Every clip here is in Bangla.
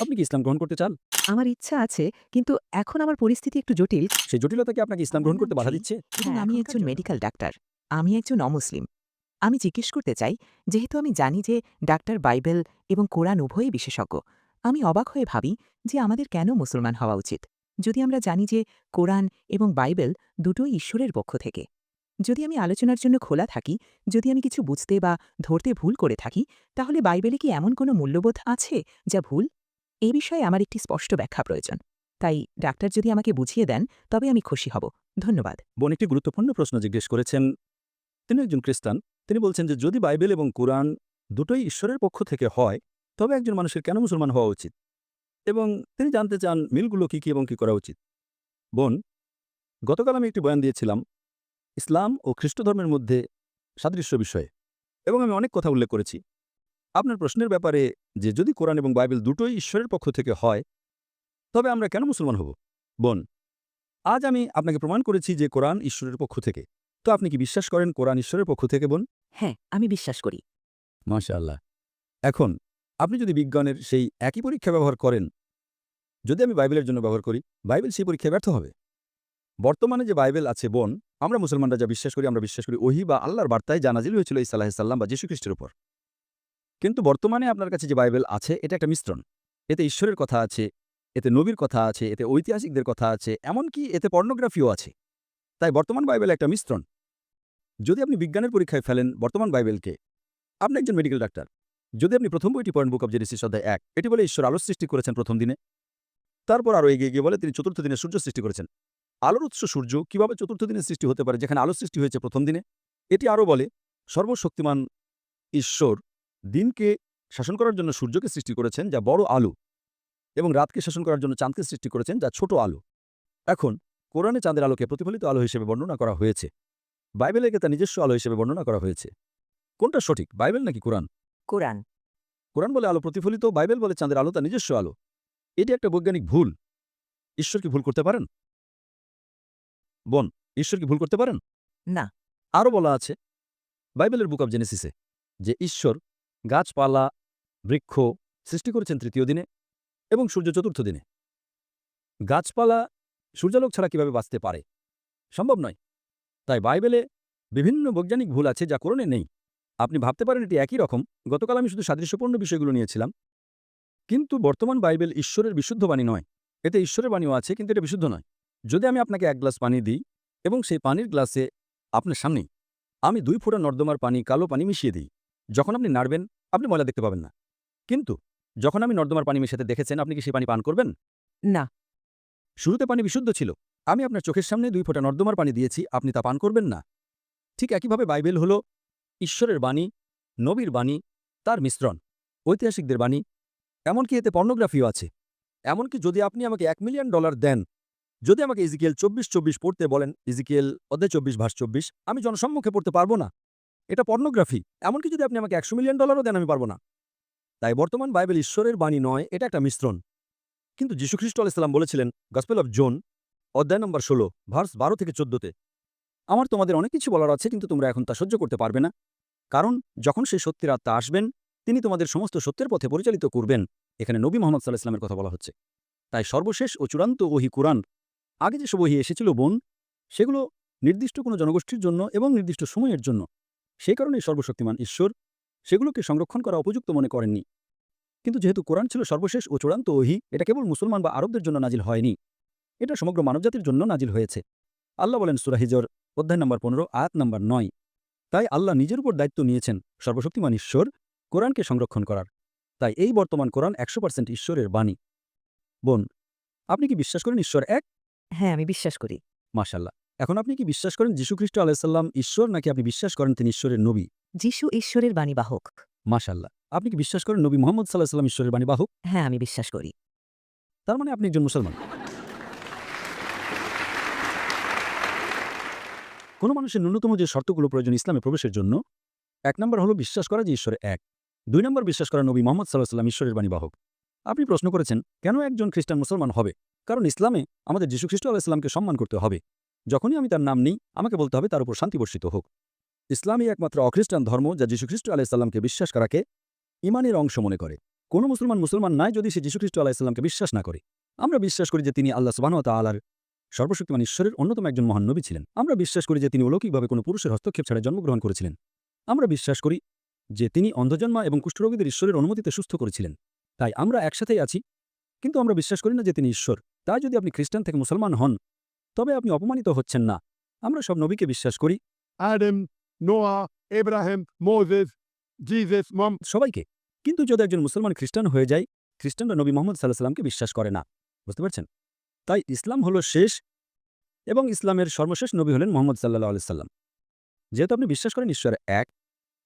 আপনি কি ইসলাম গ্রহণ করতে চান? আমার ইচ্ছা আছে, কিন্তু এখন আমার পরিস্থিতি একটু জটিল। সেই জটিলতা কি আপনাকে ইসলাম আমার গ্রহণ নাম করতে বাধা ট্রি দিচ্ছে? এবং আমি একজন মেডিকেল ডাক্তার। আমি একজন অমুসলিম। আমি জিজ্ঞেস করতে চাই, যেহেতু আমি জানি যে ডাক্তার বাইবেল এবং কোরআন উভয়ই বিশেষজ্ঞ, আমি অবাক হয়ে ভাবি যে আমাদের কেন মুসলমান হওয়া উচিত, যদি আমরা জানি যে কোরআন এবং বাইবেল দুটোই ঈশ্বরের পক্ষ থেকে। যদি আমি আলোচনার জন্য খোলা থাকি, যদি আমি কিছু বুঝতে বা ধরতে ভুল করে থাকি, তাহলে বাইবেলে কি এমন কোনো মূল্যবোধ আছে যা ভুল? এই বিষয়ে আমার একটি স্পষ্ট ব্যাখ্যা প্রয়োজন। তাই ডাক্তার যদি আমাকে বুঝিয়ে দেন, তবে আমি খুশি হব। ধন্যবাদ। বোন একটি গুরুত্বপূর্ণ প্রশ্ন জিজ্ঞেস করেছেন। তিনি একজন খ্রিস্টান। তিনি বলছেন যে যদি বাইবেল এবং কোরআন দুটোই ঈশ্বরের পক্ষ থেকে হয়, তবে একজন মানুষের কেন মুসলমান হওয়া উচিত? এবং তিনি জানতে চান মিলগুলো কি এবং কি করা উচিত। বোন, গতকাল আমি একটি বয়ান দিয়েছিলাম ইসলাম ও খ্রিস্ট ধর্মের মধ্যে সাদৃশ্য বিষয়ে, এবং আমি অনেক কথা উল্লেখ করেছি। আপনার প্রশ্নের ব্যাপারে যে যদি কোরআন এবং বাইবেল দুটোই ঈশ্বরের পক্ষ থেকে হয়, তবে আমরা কেন মুসলমান হব? বোন, আজ আমি আপনাকে প্রমাণ করেছি যে কোরআন ঈশ্বরের পক্ষ থেকে। তো আপনি কি বিশ্বাস করেন কোরআন ঈশ্বরের পক্ষ থেকে, বোন? হ্যাঁ, আমি বিশ্বাস করি। মাশাআল্লাহ। এখন আপনি যদি বিজ্ঞানের সেই একই পরীক্ষা ব্যবহার করেন, যদি আমি বাইবেলের জন্য ব্যবহার করি, বাইবেল সেই পরীক্ষায় ব্যর্থ হবে। বর্তমানে যে বাইবেল আছে, বোন, আমরা মুসলমানরা যা বিশ্বাস করি, আমরা বিশ্বাস করি ওহী বা আল্লাহর বার্তায় যা নাজিল হয়েছিল ঈসা আলাইহিস সালাম বা যীশু খ্রিস্টের উপর। কিন্তু বর্তমানে আপনার কাছে যে বাইবেল আছে, এটা একটা মিশ্রণ। এতে ঈশ্বরের কথা আছে, এতে নবীর কথা আছে, এতে ঐতিহাসিকদের কথা আছে, এমনকি এতে পর্নোগ্রাফিও আছে। তাই বর্তমান বাইবেল একটা মিশ্রণ। যদি আপনি বিজ্ঞানের পরীক্ষায় ফেলেন বর্তমান বাইবেলকে, আপনি একজন মেডিকেল ডাক্তার। যদি আপনি প্রথম বইটি পড়েন, বুক অব জেনেসিস অধ্যায় ১, এটি বলে ঈশ্বর আলো সৃষ্টি করেছেন প্রথম দিনে। তারপর আরও এগিয়ে গিয়ে বলে তিনি চতুর্থ দিনে সূর্য সৃষ্টি করেছেন। আলোর উৎস সূর্য কিভাবে চতুর্থ দিনে সৃষ্টি হতে পারে, যেখানে আলো সৃষ্টি হয়েছে প্রথম দিনে? এটি আরও বলে সর্বশক্তিমান ঈশ্বর দিনকে শাসন করার জন্য সূর্যকে সৃষ্টি করেছেন, যা বড় আলো, এবং রাতকে শাসন করার জন্য চাঁদকে সৃষ্টি করেছেন, যা ছোট আলো। এখন কোরআনে চাঁদের আলোকে প্রতিফলিত আলো হিসেবে বর্ণনা করা হয়েছে। বাইবেলে তা নিজস্ব আলো হিসেবে বর্ণনা করা হয়েছে। কোনটা সঠিক, বাইবেল নাকি কোরআন? কোরআন। কোরআন বলে আলো প্রতিফলিত, বাইবেল বলে চাঁদের আলো তার নিজস্ব আলো। এটি একটা বৈজ্ঞানিক ভুল। ঈশ্বর কি ভুল করতে পারেন? বোন, ঈশ্বর কি ভুল করতে পারেন? না। আরও বলা আছে বাইবেলের বুক অব জেনেসিসে যে ঈশ্বর গাছপালা, বৃক্ষ সৃষ্টি করেছেন তৃতীয় দিনে এবং সূর্য চতুর্থ দিনে। গাছপালা সূর্যালোক ছাড়া কিভাবে বাঁচতে পারে? সম্ভব নয়। তাই বাইবেলে বিভিন্ন বৈজ্ঞানিক ভুল আছে যা কোরআনে নেই। আপনি ভাবতে পারেন এটি একই রকম। গতকাল আমি শুধু সাদৃশ্যপূর্ণ বিষয়গুলো নিয়েছিলাম। কিন্তু বর্তমান বাইবেল ঈশ্বরের বিশুদ্ধ বাণী নয়। এতে ঈশ্বরের বাণীও আছে, কিন্তু এটা বিশুদ্ধ নয়। যদি আমি আপনাকে এক গ্লাস পানি দিই এবং সেই পানির গ্লাসে আপনার সামনেই আমি 2 ফোঁটা নর্দমার পানি, কালো পানি মিশিয়ে দিই, যখন আপনি নাড়বেন আপনি ময়লা দেখতে পাবেন না। কিন্তু যখন আমি নর্দমার পানি মেশাতে দেখেছেন, আপনি কি সেই পানি পান করবেন? না। শুরুতে পানি বিশুদ্ধ ছিল। আমি আপনার চোখের সামনে 2 ফোঁটা নর্দমার পানি দিয়েছি, আপনি তা পান করবেন না। ঠিক একইভাবে বাইবেল হল ঈশ্বরের বাণী, নবীর বাণী, তার মিশ্রণ, ঐতিহাসিকদের বাণী, এমনকি এতে পর্নোগ্রাফিও আছে। এমনকি যদি আপনি আমাকে $1 মিলিয়ন দেন, যদি আমাকে ইজিকিয়েল 24:24 পড়তে বলেন, ইজিকিয়েল অধ্যায় 24 ভার্স 24, আমি জনসম্মুখে পড়তে পারবো না। এটা পর্নোগ্রাফি। এমনকি যদি আপনি আমাকে $100 মিলিয়ন দেন, আমি পারবো না। তাই বর্তমান বাইবেল ঈশ্বরের বাণী নয়, এটা একটা মিশ্রণ। কিন্তু যীশুখ্রিস্ট আলাইহিস সালাম বলেছিলেন গসপেল অফ জন অধ্যায় নম্বর 16 ভার্স 12 থেকে 14তে, আমার তোমাদের অনেক কিছু বলার আছে, কিন্তু তোমরা এখন তা সহ্য করতে পারবে না। কারণ যখন সেই সত্যের আত্মা আসবেন, তিনি তোমাদের সমস্ত সত্যের পথে পরিচালিত করবেন। এখানে নবী মুহাম্মদ সাল্লাল্লাহু আলাইহি ওয়াসাল্লামের কথা বলা হচ্ছে। তাই সর্বশেষ ও চূড়ান্ত ওহী কুরআন। আগে যেসব ওহী এসেছিল, বোন, সেগুলো নির্দিষ্ট কোনো জনগোষ্ঠীর জন্য এবং নির্দিষ্ট সময়ের জন্য। সেই কারণেই সর্বশক্তিমান ঈশ্বর সেগুলোকে সংরক্ষণ করা উপযুক্ত মনে করেননি। কিন্তু যেহেতু কোরআন ছিল সর্বশেষ ও চূড়ান্ত ওহী, এটা কেবল মুসলমান বা আরবদের জন্য নাজিল হয়নি, এটা সমগ্র মানবজাতির জন্য নাজিল হয়েছে। আল্লাহ বলেন সূরা হিজর অধ্যায় নম্বর 15 আয়াত নম্বর 9। তাই আল্লাহ নিজের উপর দায়িত্ব নিয়েছেন সর্বশক্তিমান ঈশ্বর কোরআনকে সংরক্ষণ করার। তাই এই বর্তমান কোরআন 100% ঈশ্বরের বাণী। বোন, আপনি কি বিশ্বাস করেন ঈশ্বর এক? হ্যাঁ, আমি বিশ্বাস করি। মাশাআল্লাহ। এখন আপনি কি বিশ্বাস করেন যীশুখ্রিস্ট আলাইহিস সালাম ঈশ্বর, নাকি আপনি বিশ্বাস করেন তিনি ঈশ্বরের নবী? যিশু ঈশ্বরের বাণীবাহক। মাশাআল্লাহ। আপনি কি বিশ্বাস করেন নবী মুহাম্মদ সাল্লাল্লাহু আলাইহি ওয়াসাল্লাম ঈশ্বরের বাণীবাহক? হ্যাঁ, আমি বিশ্বাস করি। তার মানে আপনি একজন মুসলমান। কোনো মানুষের ন্যূনতম যে শর্তগুলো প্রয়োজন ইসলামে প্রবেশের জন্য, 1 নম্বর হলো বিশ্বাস করা যে ঈশ্বর এক। 2 নম্বর বিশ্বাস করা নবী মুহাম্মদ সাল্লাল্লাহু আলাইহি ওয়াসাল্লাম ঈশ্বরের বাণীবাহক। আপনি প্রশ্ন করেছেন কেন একজন খ্রিস্টান মুসলমান হবে? কারণ ইসলামে আমাদের যীশুখ্রিস্ট আলাইহিস সালামকে সম্মান করতে হবে। যখনই আমি তার নাম নিই, আমাকে বলতে হবে তার উপর শান্তি বর্ষিত হোক। ইসলামই একমাত্র অখ্রিস্টান ধর্ম যা যীশুখ্রিস্ট আলাইহিস সালামকে বিশ্বাস করাকে ঈমানের অংশ মনে করে। কোনো মুসলমান নয় যদি সে যীশুখ্রিস্ট আলাইসাল্লামকে বিশ্বাস না করে। আমরা বিশ্বাস করি যে তিনি আল্লাহ সুবহানাহু ওয়া তাআলার সর্বশক্তিমান ঈশ্বরের অন্যতম একজন মহান নবী ছিলেন। আমরা বিশ্বাস করি যে তিনি অলৌকিকভাবে কোনো পুরুষের হস্তক্ষেপ ছাড়া জন্মগ্রহণ করেছিলেন। আমরা বিশ্বাস করি যে তিনি অন্ধজন্মা এবং কুষ্ঠরোগীদের ঈশ্বরের অনুমতিতে সুস্থ করেছিলেন। তাই আমরা একসাথেই আছি, কিন্তু আমরা বিশ্বাস করি না যে তিনি ঈশ্বর। তাই যদি আপনি খ্রিস্টান থেকে মুসলমান হন, তবে আপনি অপমানিত হচ্ছেন না। আমরা সব নবীকে বিশ্বাস করি, Adam, Noah, Abraham, Moses, Jesus, Muhammad. সবাইকে। কিন্তু যদি একজন মুসলমান খ্রিস্টান হয়ে যায়, খ্রিস্টানরা নবী মুহাম্মদ সাল্লাল্লাহু আলাইহি সাল্লামকে বিশ্বাস করে না। বুঝতে পারছেন? তাই ইসলাম হলো শেষ, এবং ইসলামের সর্বশেষ নবী হলেন মুহাম্মদ সাল্লাল্লাহু আলাইহি সাল্লাম। যেহেতু আপনি বিশ্বাস করেন ঈশ্বর এক,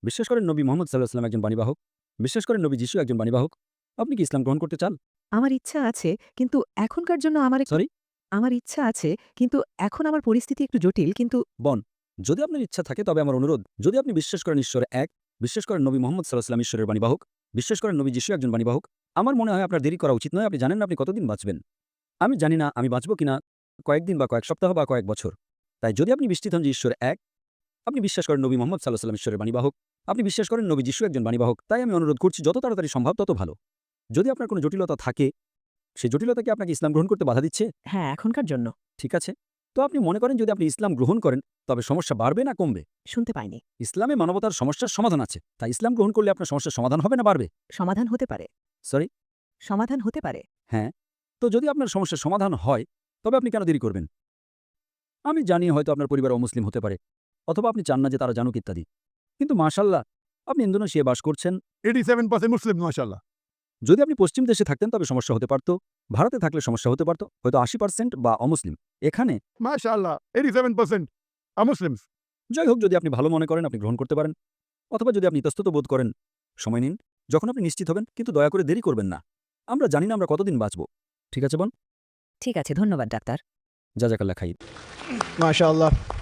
বিশ্বাস করেন নবী মুহাম্মদ সাল্লাল্লাহু আলাইহি সাল্লাম একজন বাণীবাহক, বিশ্বাস করেন নবী যিশু একজন বাণীবাহক, আপনি কি ইসলাম গ্রহণ করতে চান? আমার ইচ্ছা আছে, কিন্তু এখনকার জন্য Sorry? আমার ইচ্ছা আছে, কিন্তু এখন আমার পরিস্থিতি একটু জটিল, কিন্তু বন, যদি আপনার ইচ্ছা থাকে তবে আমার অনুরোধ, যদি আপনি বিশ্বাস করেন ঈশ্বর এক, বিশ্বাস করেন নবী মুহাম্মদ সাল্লাল্লাহু আলাইহি সাল্লাম ঈশ্বরের বাণীবাহক, বিশ্বাস করেন নবী যিশু একজন বাণীবাহক, আমার মনে হয় আপনার দেরি করা উচিত নয়। আপনি জানেন না আপনি কতদিন বাঁচবেন। আমি জানি না আমি বাঁচব কিনা, কয়েকদিন বা কয়েক সপ্তাহ বা কয়েক বছর। তাই যদি আপনি নিশ্চিত হন যে ঈশ্বর এক, আপনি বিশ্বাস করেন নবী মুহাম্মদ সাল্লাল্লাহু আলাইহি সাল্লাম ঈশ্বরের বাণীবাহক, আপনি বিশ্বাস করেন নবী যিশু একজন বাণীবাহক, তাই আমি অনুরোধ করছি যত তাড়াতাড়ি সম্ভব তত ভালো। যদি আপনার কোনো জটিলতা থাকে, সেই জটিলতা কি আপনাকে ইসলাম গ্রহণ করতে বাধা দিচ্ছে? হ্যাঁ, এখনকার জন্য। ঠিক আছে। তো আপনি মনে করেন যদি আপনি ইসলাম গ্রহণ করেন তবে সমস্যা বাড়বে না কমবে? শুনতে পাইনি। ইসলামে মানবতার সমস্যার সমাধান আছে, তাই ইসলাম গ্রহণ করলে আপনার সমস্যার সমাধান হবে না বাড়বে? সমাধান হতে পারে। সরি? সমাধান হতে পারে। হ্যাঁ। তো যদি আপনার সমস্যার সমাধান হয়, তবে আপনি কেন দেরি করবেন? আমি জানি হয়তো আপনার পরিবার অমুসলিম হতে পারে, অথবা আপনি চান না যে তারা জানুক ইত্যাদি। কিন্তু মাশাআল্লাহ, আপনি ইন্দোনেশিয়ায় বাস করছেন। 87% Muslim, mashallah. যদি আপনি পশ্চিম দেশে থাকতেন তবে সমস্যা হতে পারত, ভারতে থাকলে সমস্যা হতে পারত, হয়তো 80% বা অমুসলিম। এখানে Mashallah, 87% are Muslims. যাই হোক, যদি আপনি ভালো মনে করেন আপনি গ্রহণ করতে পারেন, অথবা যদি আপনি ইতস্তত বোধ করেন, সময় নিন যখন আপনি নিশ্চিত হবেন, কিন্তু দয়া করে দেরি করবেন না। আমরা জানি না আমরা কতদিন বাঁচব। ঠিক আছে বোন? ঠিক আছে, ধন্যবাদ ডাক্তার। জাযাকাল্লাহ খাইর। MashaAllah.